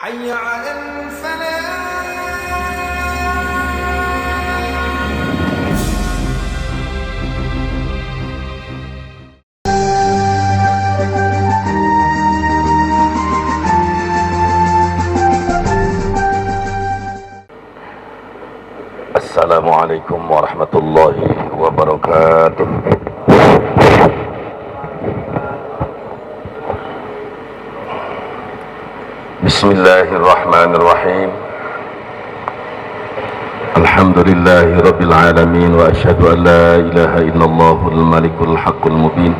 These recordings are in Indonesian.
حي على الفلاح. Assalamualaikum warahmatullahi wabarakatuh. Bismillahirrahmanirrahim. Alhamdulillahi rabbil alamin. Wa ashhadu an la ilaha illallahul malikul haqqul mubin.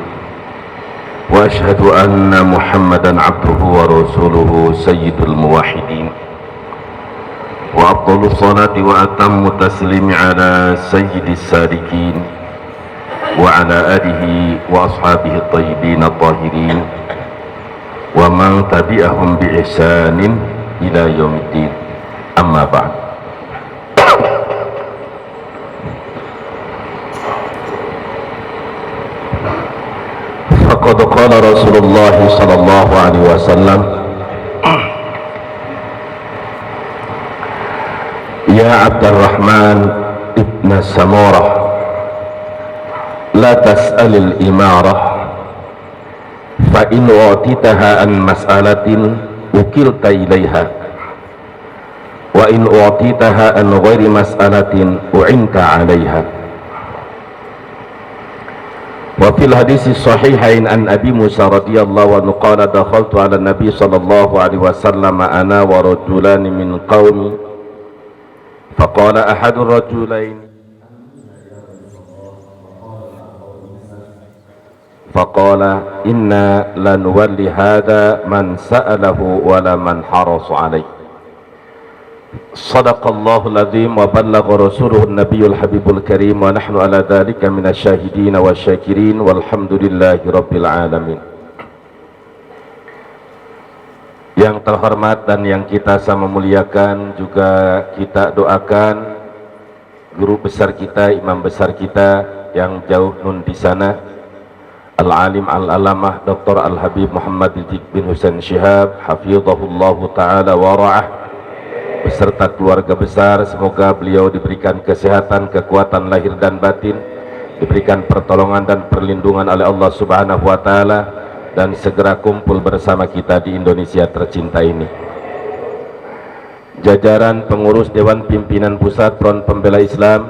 Wa ashhadu anna Muhammadan abduhu wa rasuluhu sayyidul muwahhidin. Wa afdhalus salati wa atammu taslimi ala sayyidis sadiqin wa ala alihi wa ashabihi at-tayyibin at-tahirin wa man tabi'ahum bi ihsanin ila yaumiddin. Amma ba'd. Faqad qala Rasulullah sallallahu alaihi wasallam, Ya Abdurrahman ibn Samurah, la tas'alil imarah, fa in u'titaha an mas'alatin ukilta ilaiha, wa in u'titaha an ghairi mas'alatin u'inta 'alaiha. Wa fil hadisi sahihain an Abi Musa radhiyallahu anhu qala dakhaltu 'ala Nabi sallallahu alaihi wasallam ana wa rajulani min qaumi faqala ahadul rajulain faqala inna lanuwalli hadha man sa'alahu wa la man harasu alaih. Sadaqallahul azim wa ballagha rasuluhun nabiyul habibul karim wa nahnu ala dhalika minasyahidin wa syakirin walhamdulillahi rabbil alamin. Yang terhormat dan yang kita sama muliakan, juga kita doakan guru besar kita, imam besar kita yang jauh nun di sana, Al-Alim Al-Alamah Dr. Al-Habib Muhammad bin Husain Syihab hafizahullahu ta'ala wa ra'ah, beserta keluarga besar. Semoga beliau diberikan kesehatan, kekuatan lahir dan batin, diberikan pertolongan dan perlindungan oleh Allah subhanahu wa ta'ala, dan segera kumpul bersama kita di Indonesia tercinta ini. Jajaran pengurus Dewan Pimpinan Pusat Front Pembela Islam,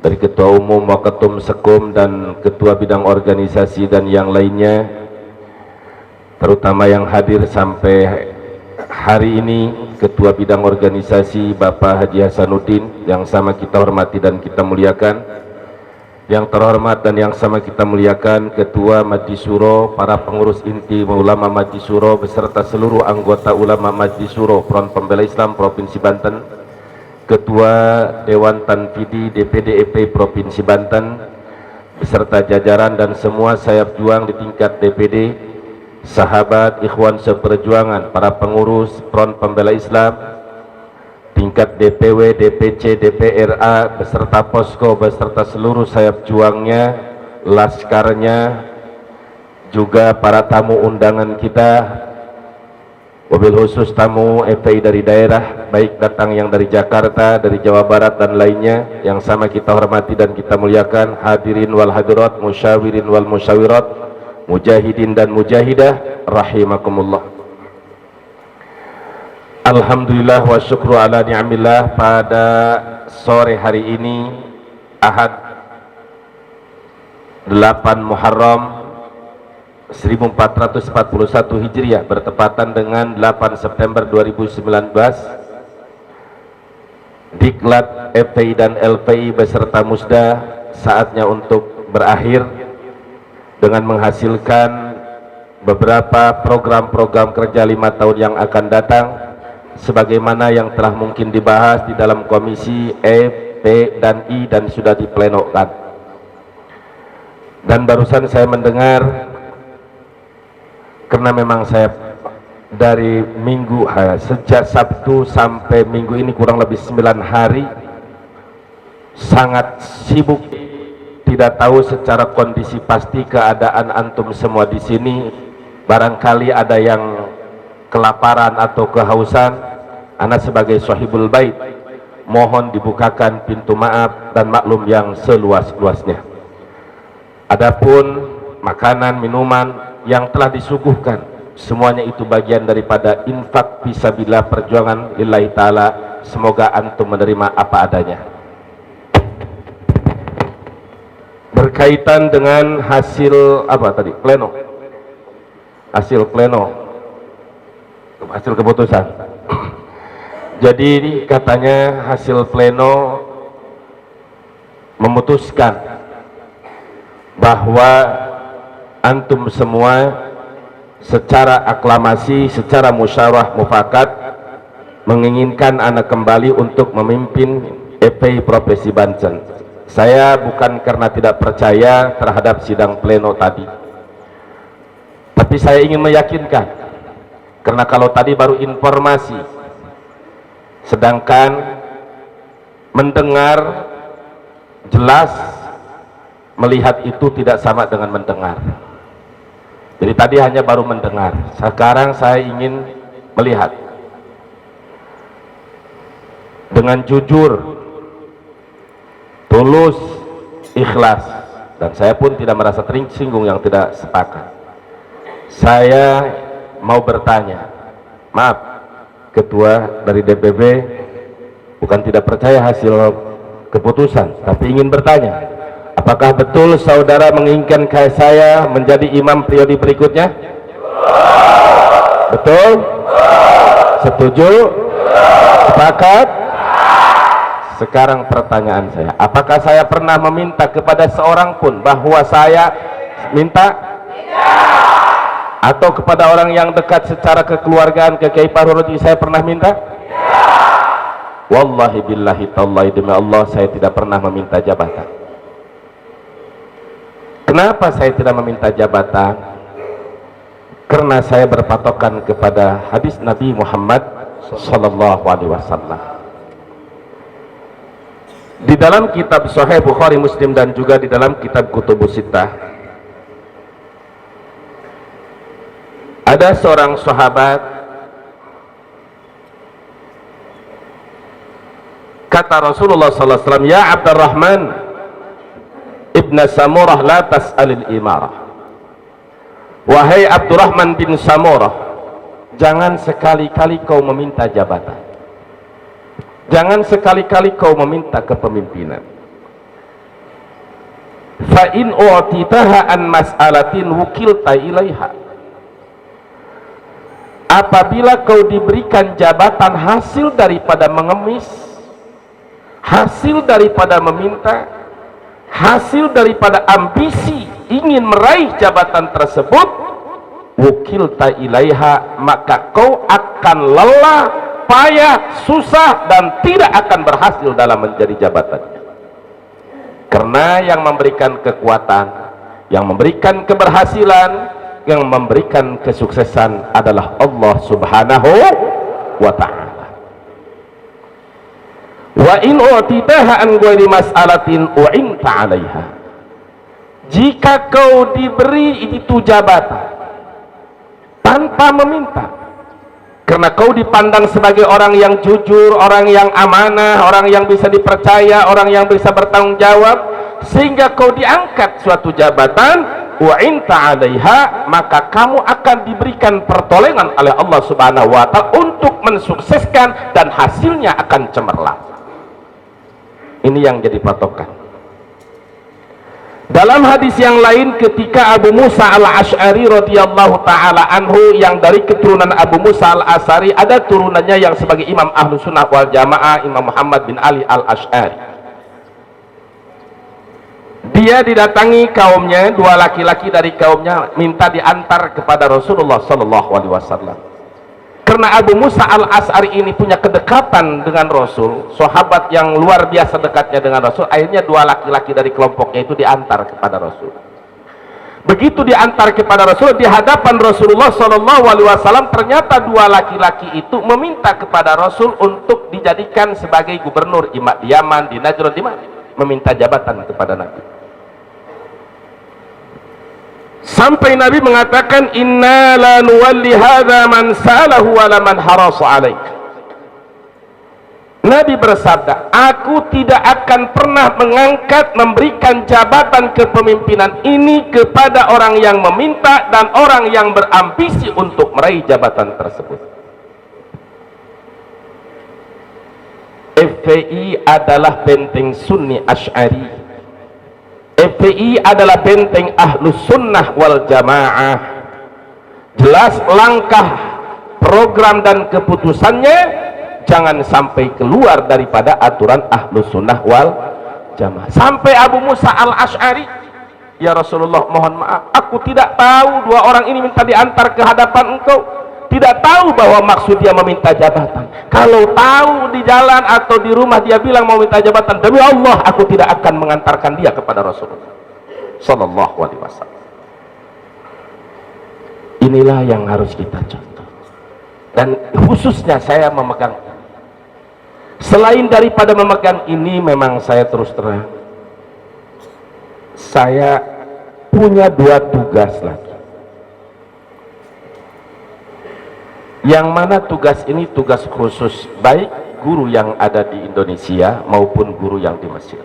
dari Ketua Umum, Waketum, Sekum, dan Ketua Bidang Organisasi dan yang lainnya, terutama yang hadir sampai hari ini, Ketua Bidang Organisasi Bapak Haji Hasanuddin yang sama kita hormati dan kita muliakan. Yang terhormat dan yang sama kita muliakan Ketua Majlis Syuro, para pengurus inti ulama Majlis Syuro beserta seluruh anggota ulama Majlis Syuro Front Pembela Islam Provinsi Banten, Ketua Dewan Tanfidi DPD EP Provinsi Banten beserta jajaran dan semua sayap juang di tingkat DPD, sahabat ikhwan seperjuangan, para pengurus Front Pembela Islam tingkat DPW, DPC, DPRA beserta posko beserta seluruh sayap juangnya, laskarnya, juga para tamu undangan kita, mobil khusus tamu FPI dari daerah, baik datang yang dari Jakarta, dari Jawa Barat dan lainnya, yang sama kita hormati dan kita muliakan. Hadirin wal hadirat, musyawirin wal musyawirat, mujahidin dan mujahidah rahimakumullah. Alhamdulillah wa syukru ala ni'amillah. Pada sore hari ini Ahad 8 Muharram 1441 Hijriah bertepatan dengan 8 September 2019, Diklat FPI dan LPI beserta Musda saatnya untuk berakhir dengan menghasilkan beberapa program-program kerja 5 tahun yang akan datang, sebagaimana yang telah mungkin dibahas di dalam komisi E, P, dan I dan sudah diplenokan. Dan barusan saya mendengar, karena memang saya dari minggu, sejak Sabtu sampai minggu ini kurang lebih 9 hari sangat sibuk, tidak tahu secara kondisi pasti keadaan antum semua di sini. Barangkali ada yang kelaparan atau kehausan, ana sebagai sahibul bait mohon dibukakan pintu maaf dan maklum yang seluas-luasnya. Adapun makanan, minuman yang telah disuguhkan, semuanya itu bagian daripada infak fisabilillah, perjuangan lillahi ta'ala. Semoga antum menerima apa adanya. Berkaitan dengan hasil apa tadi? Pleno. Hasil pleno. Hasil keputusan. Jadi katanya hasil pleno memutuskan bahwa antum semua secara aklamasi, secara musyawarah mufakat menginginkan anak kembali untuk memimpin EP Provinsi Banten. Saya bukan karena tidak percaya terhadap sidang pleno tadi, tapi saya ingin meyakinkan, karena kalau tadi baru informasi, sedangkan mendengar jelas, melihat itu tidak sama dengan mendengar. Jadi tadi hanya baru mendengar, sekarang saya ingin melihat dengan jujur, tulus, ikhlas, dan saya pun tidak merasa tersinggung yang tidak sepakat. Saya mau bertanya, maaf ketua dari DPP, bukan tidak percaya hasil keputusan, tapi ingin bertanya, apakah betul saudara menginginkan saya menjadi imam periode berikutnya? Betul? Setuju? Sepakat? Sekarang pertanyaan saya, apakah saya pernah meminta kepada seorang pun bahwa saya minta? Atau kepada orang yang dekat secara kekeluargaan, ke Kiai Farhurudi saya pernah minta? Wallahi billahi tallahi, demi Allah saya tidak pernah meminta jabatan. Kenapa saya tidak meminta jabatan? Karena saya berpatokan kepada hadis Nabi Muhammad sallallahu alaihi wasallam. Di dalam kitab Sahih Bukhari, Muslim, dan juga di dalam kitab Kutubus Sittah, ada seorang sahabat, kata Rasulullah sallallahu alaihi wasallam, ya Abdurrahman ibn Samurah, la tas'alil imarah. Wahai Abdurrahman bin Samurah, jangan sekali-kali kau meminta jabatan, jangan sekali-kali kau meminta kepemimpinan. Fa in u'titaha an mas'alatin wukilta ilaiha. Apabila kau diberikan jabatan hasil daripada mengemis, hasil daripada meminta, hasil daripada ambisi ingin meraih jabatan tersebut, wukilta ilaiha, maka kau akan lelah, payah, susah, dan tidak akan berhasil dalam menjadi jabatan. Karena yang memberikan kekuatan, yang memberikan keberhasilan, yang memberikan kesuksesan adalah Allah Subhanahu wa ta'ala. Wa in u'titaha an ghairi mas'alatin u'inta 'alaiha. Jika kau diberi itu jabatan tanpa meminta, karena kau dipandang sebagai orang yang jujur, orang yang amanah, orang yang bisa dipercaya, orang yang bisa bertanggung jawab, sehingga kau diangkat suatu jabatan, wa'inta 'alaiha, maka kamu akan diberikan pertolongan oleh Allah Subhanahu wa ta'ala untuk mensukseskan, dan hasilnya akan cemerlang. Ini yang jadi patokan. Dalam hadis yang lain, ketika Abu Musa al-Ash'ari radhiyallahu ta'ala anhu, yang dari keturunan Abu Musa al-Ash'ari, ada turunannya yang sebagai imam ahlu sunnah wal jamaah, Imam Muhammad bin Ali al-Ash'ari. Dia didatangi kaumnya, dua laki-laki dari kaumnya minta diantar kepada Rasulullah sallallahu alaihi wasallam. Karena Abu Musa al-Ash'ari ini punya kedekatan dengan Rasul, sahabat yang luar biasa dekatnya dengan Rasul, akhirnya dua laki-laki dari kelompoknya itu diantar kepada Rasul. Begitu diantar kepada Rasul, di hadapan Rasulullah sallallahu alaihi wasallam, ternyata dua laki-laki itu meminta kepada Rasul untuk dijadikan sebagai gubernur di Yaman, di Najran, di mana? Meminta jabatan kepada Nabi. Sampai Nabi mengatakan, inna la nuwalli hadha man salahu wa la man harasa alaik. Nabi bersabda, aku tidak akan pernah mengangkat, memberikan jabatan kepemimpinan ini kepada orang yang meminta dan orang yang berambisi untuk meraih jabatan tersebut. FPI adalah benteng Sunni Asy'ari. FPI adalah benteng Ahlus Sunnah wal Jamaah. Jelas langkah, program dan keputusannya jangan sampai keluar daripada aturan Ahlus Sunnah wal Jamaah. Sampai Abu Musa al-Asy'ari, ya Rasulullah, mohon maaf, aku tidak tahu dua orang ini minta diantar ke hadapan engkau, tidak tahu bahwa maksud dia meminta jabatan. Kalau tahu di jalan atau di rumah dia bilang mau minta jabatan, demi Allah aku tidak akan mengantarkan dia kepada Rasulullah sallallahu alaihi wasallam. Inilah yang harus kita contoh, dan khususnya saya memegang. Selain daripada memegang ini, memang saya terus terang, saya punya dua tugas lagi, yang mana tugas ini tugas khusus, baik guru yang ada di Indonesia maupun guru yang di Mesir.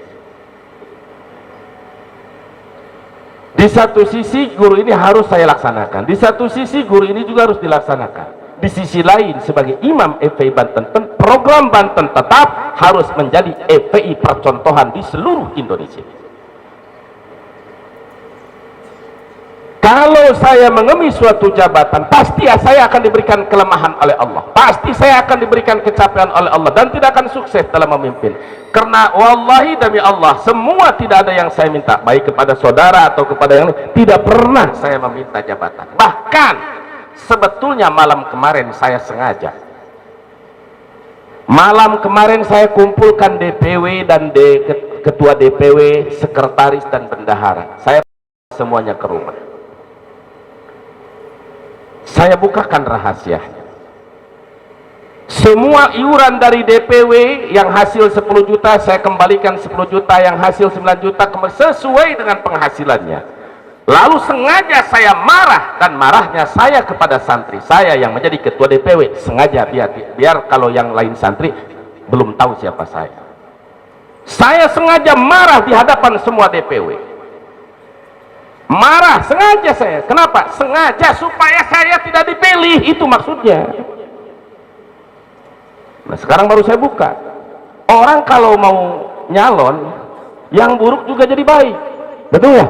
Di satu sisi guru ini harus saya laksanakan, di satu sisi guru ini juga harus dilaksanakan. Di sisi lain, sebagai imam FPI Banten, program Banten tetap harus menjadi FPI percontohan di seluruh Indonesia. Kalau saya mengemis suatu jabatan, pasti saya akan diberikan kelemahan oleh Allah, pasti saya akan diberikan kecapean oleh Allah, dan tidak akan sukses dalam memimpin. Karena wallahi demi Allah, semua tidak ada yang saya minta, baik kepada saudara atau kepada yang lain, tidak pernah saya meminta jabatan. Bahkan sebetulnya malam kemarin saya sengaja, malam kemarin saya kumpulkan DPW dan ketua DPW, sekretaris dan bendahara, saya semuanya ke rumah. Saya bukakan rahasianya. Semua iuran dari DPW yang hasil 10 juta saya kembalikan 10 juta, yang hasil 9 juta sesuai dengan penghasilannya. Lalu sengaja saya marah, dan marahnya saya kepada santri saya yang menjadi ketua DPW, sengaja biar kalau yang lain santri belum tahu siapa saya. Saya sengaja marah di hadapan semua DPW. Marah sengaja saya. Kenapa? Sengaja supaya saya tidak dipilih, itu maksudnya. Nah, sekarang baru saya buka. Orang kalau mau nyalon, yang buruk juga jadi baik. Betul ya?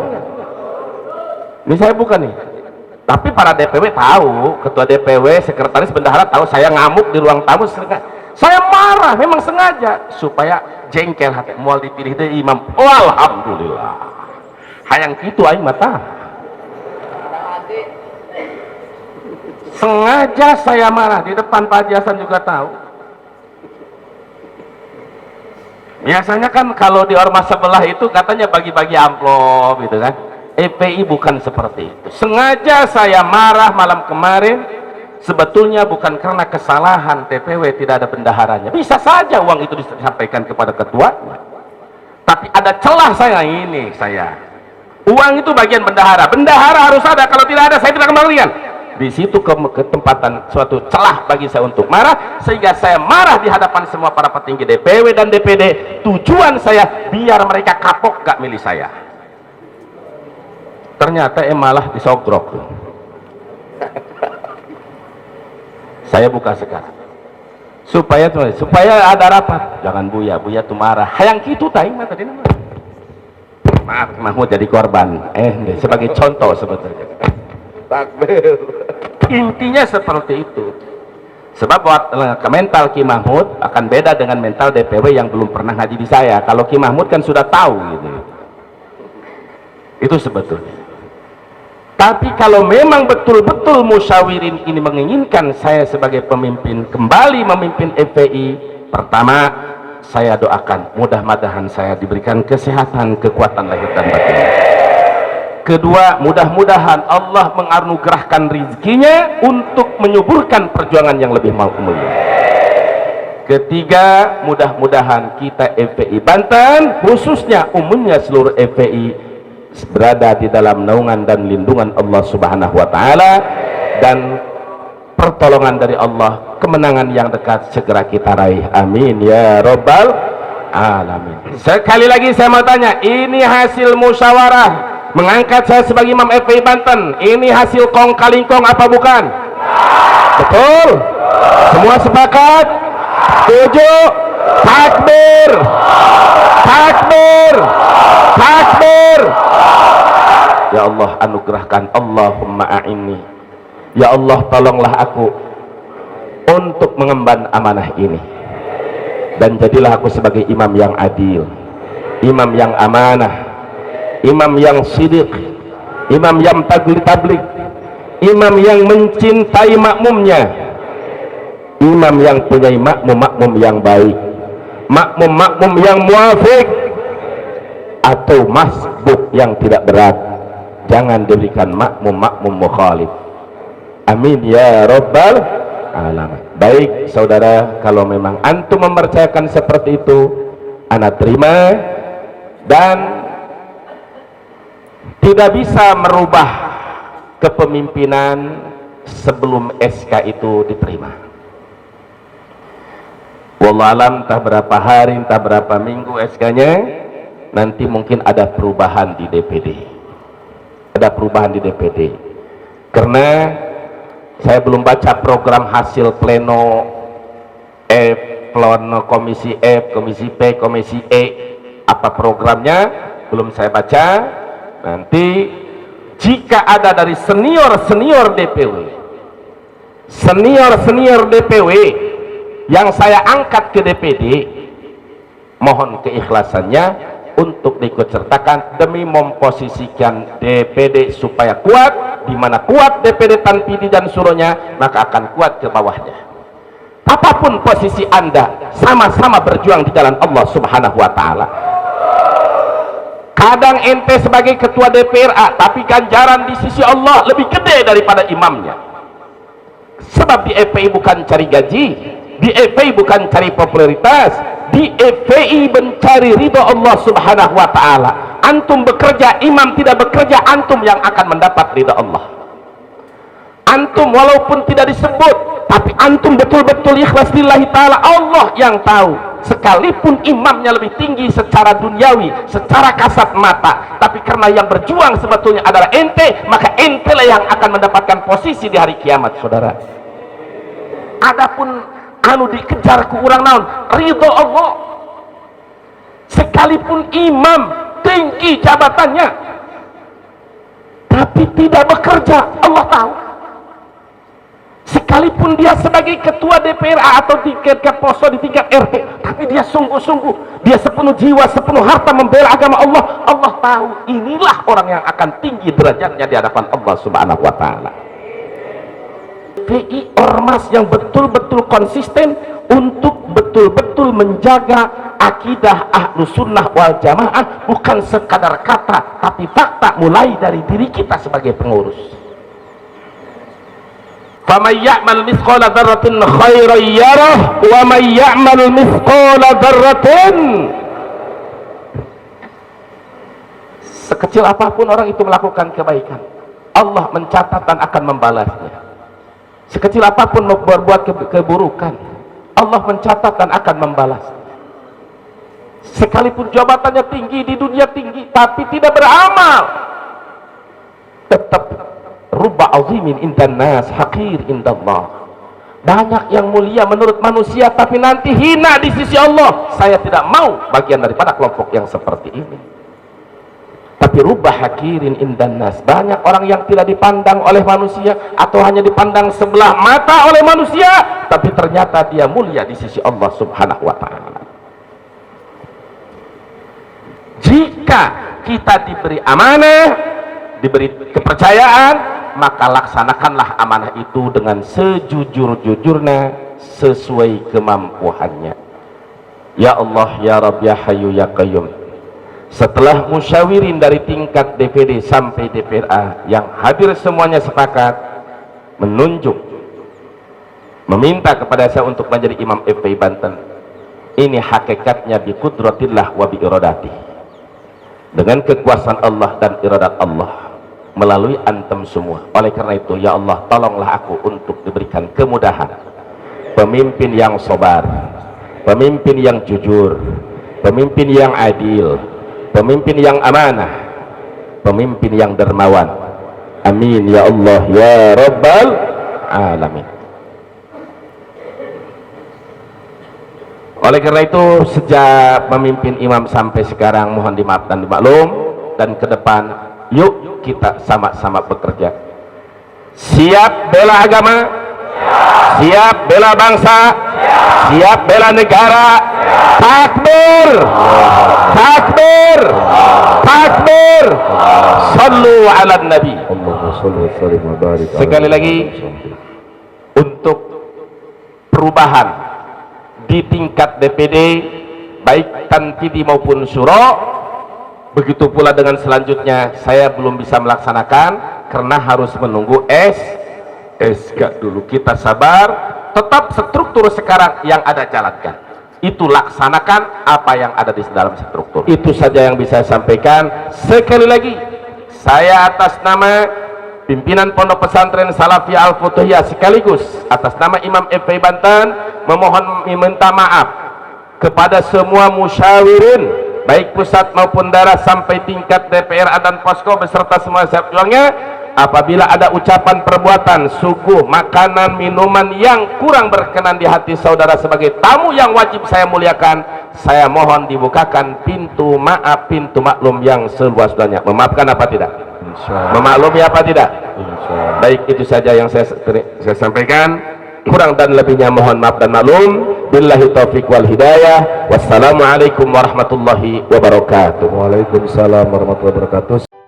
Ini saya buka nih. Tapi para DPW tahu, ketua DPW, sekretaris, bendahara tahu saya ngamuk di ruang tamu. Saya marah, memang sengaja supaya jengkel hati. Mual dipilih deh imam. Oh, alhamdulillah. Hayang gitu aing mata. Sengaja saya marah di depan Pak Haji Hasan juga tahu. Biasanya kan kalau di ormas sebelah itu katanya bagi-bagi amplop gitu kan. FPI bukan seperti itu. Sengaja saya marah malam kemarin, sebetulnya bukan karena kesalahan DPW tidak ada bendaharanya. Bisa saja uang itu disampaikan kepada ketuanya. Tapi ada celah saya. Uang itu bagian bendahara. Bendahara harus ada, kalau tidak ada saya tidak kembalikan. Di situ ketempatan suatu celah bagi saya untuk marah, sehingga saya marah di hadapan semua para petinggi DPW dan DPD. Tujuan saya biar mereka kapok gak milih saya. Ternyata malah disogrok. Saya buka sekarang supaya ada rapat. Jangan buya tuh marah. Hayang gitu taing mah tadi nama. Maaf, Mahmud jadi korban. Sebagai contoh sebetulnya. Takbir. Intinya seperti itu. Sebab mental Ki Mahmud akan beda dengan mental DPW yang belum pernah ngaji di saya. Kalau Ki Mahmud kan sudah tahu gitu. Itu sebetulnya. Tapi kalau memang betul-betul musyawirin ini menginginkan saya sebagai pemimpin kembali memimpin FPI, pertama saya doakan mudah-mudahan saya diberikan kesehatan, kekuatan lahir dan batin. Kedua, mudah-mudahan Allah menganugerahkan rezekinya untuk menyuburkan perjuangan yang lebih mulia. Ketiga, mudah-mudahan kita FPI Banten, khususnya umumnya seluruh FPI, berada di dalam naungan dan lindungan Allah Subhanahu wa taala, dan pertolongan dari Allah, kemenangan yang dekat segera kita raih. Amin ya rabbal alamin. Sekali lagi saya mau tanya, ini hasil musyawarah mengangkat saya sebagai Imam FPI Banten, ini hasil kong kali kong apa bukan? Betul? Semua sepakat? Setuju? Takbir! Takbir! Takbir! Ya Allah, anugerahkan, Allahumma a'inni. Ya Allah, tolonglah aku untuk mengemban amanah ini, dan jadilah aku sebagai imam yang adil, imam yang amanah, imam yang sidik, imam yang tabligh, imam yang mencintai makmumnya, imam yang punya makmum yang baik, makmum yang muafik, atau masbuk yang tidak berat. Jangan diberikan makmum mukhalif. Amin ya rabbal alamin. Baik saudara, kalau memang antum mempercayakan seperti itu, ana terima, dan tidak bisa merubah kepemimpinan sebelum SK itu diterima. Wallahualam, entah berapa hari, entah berapa minggu SK-nya, nanti mungkin ada perubahan di DPD. Ada perubahan di DPD. Karena saya belum baca program hasil pleno pleno komisi F, komisi P, komisi E, apa programnya belum saya baca. Nanti jika ada dari senior DPW yang saya angkat ke DPD, mohon keikhlasannya untuk diikutsertakan demi memposisikan DPD supaya kuat. Di mana kuat DPD tanpidi dan suruhnya, maka akan kuat ke bawahnya. Apapun posisi Anda, sama-sama berjuang di jalan Allah Subhanahu wa taala. Kadang ente sebagai ketua DPRA, tapi ganjaran di sisi Allah lebih gede daripada imamnya. Sebab di FPI bukan cari gaji, di FPI bukan cari popularitas, di FPI mencari ridho Allah Subhanahu wa taala. Antum bekerja, imam tidak bekerja, antum yang akan mendapat ridho Allah. Antum walaupun tidak disebut, tapi antum betul-betul ikhlas lillahi taala, Allah yang tahu. Sekalipun imamnya lebih tinggi secara duniawi, secara kasat mata, tapi karena yang berjuang sebetulnya adalah ente, maka ente lah yang akan mendapatkan posisi di hari kiamat, saudara. Adapun anu dikejar ku urang naon, ridho Allah. Sekalipun imam tinggi jabatannya, tapi tidak bekerja, Allah tahu. Sekalipun dia sebagai ketua DPRA atau tingkat poso di tingkat RT, tapi dia sungguh-sungguh, dia sepenuh jiwa, sepenuh harta membela agama Allah, Allah tahu. Inilah orang yang akan tinggi derajatnya di hadapan Allah Subhanahu wa taala. PI ormas yang betul-betul konsisten untuk betul-betul menjaga akidah Ahlus Sunnah wal Jamaah, bukan sekadar kata tapi fakta, mulai dari diri kita sebagai pengurus. Faman ya'mal mithqala dzarratin khairan yarah wa man ya'mal mithqala dzarratin, sekecil apapun orang itu melakukan kebaikan, Allah mencatat dan akan membalasnya. Sekecil apapun berbuat keburukan, Allah mencatat dan akan membalas. Sekalipun jabatannya tinggi di dunia tinggi, tapi tidak beramal, tetap rubba azimin indan nas haqir indallah. Banyak yang mulia menurut manusia, tapi nanti hina di sisi Allah. Saya tidak mau bagian daripada kelompok yang seperti ini. Tapi rubba hakirin indan nas, banyak orang yang tidak dipandang oleh manusia atau hanya dipandang sebelah mata oleh manusia, tapi ternyata dia mulia di sisi Allah Subhanahu wa taala. Jika kita diberi amanah, diberi kepercayaan, maka laksanakanlah amanah itu dengan sejujur-jujurnya, sesuai kemampuannya. Ya Allah, ya Rabb, ya Hayyu, ya Qayyum. Setelah musyawirin dari tingkat DPD sampai DPRA, yang hadir semuanya sepakat menunjuk, meminta kepada saya untuk menjadi Imam FPI Banten. Ini hakikatnya bi qudratillah wa bi iradati. dengan kekuasaan Allah dan iradat Allah melalui antum semua. Oleh karena itu, ya Allah, tolonglah aku untuk diberikan kemudahan, pemimpin yang sabar, pemimpin yang jujur, pemimpin yang adil, pemimpin yang amanah, pemimpin yang dermawan. Amin ya Allah ya Rabbal Alamin. Oleh karena itu, sejak memimpin imam sampai sekarang mohon dimaaf dan dimaklum, dan ke depan yuk kita sama-sama bekerja. Siap bela agama, siap bela bangsa, siap bela negara. Takbir, takbir, takbir. Sallu ala nabi. Sekali lagi, untuk perubahan di tingkat DPD baik Tanfidi maupun Syuro, begitu pula dengan selanjutnya saya belum bisa melaksanakan karena harus menunggu SK dulu. Kita sabar, tetap struktur sekarang yang ada jalankan, itu laksanakan apa yang ada di dalam struktur. Itu saja yang bisa saya sampaikan. Sekali lagi, saya atas nama pimpinan Pondok Pesantren Salafiyah Al-Futuhiyah sekaligus atas nama Imam FPI Banten memohon meminta maaf kepada semua musyawirin baik pusat maupun daerah sampai tingkat DPR dan Posko beserta semua juangnya, apabila ada ucapan perbuatan suguh makanan minuman yang kurang berkenan di hati saudara sebagai tamu yang wajib saya muliakan, saya mohon dibukakan pintu maaf, pintu maklum yang seluas-luasnya. Memaafkan apa tidak? Memaklumi apa tidak? Baik, itu saja yang saya sampaikan. Kurang dan lebihnya mohon maaf dan maklum. Billahi taufiq wal hidayah. Wassalamualaikum warahmatullahi wabarakatuh. Waalaikumsalam warahmatullahi wabarakatuh.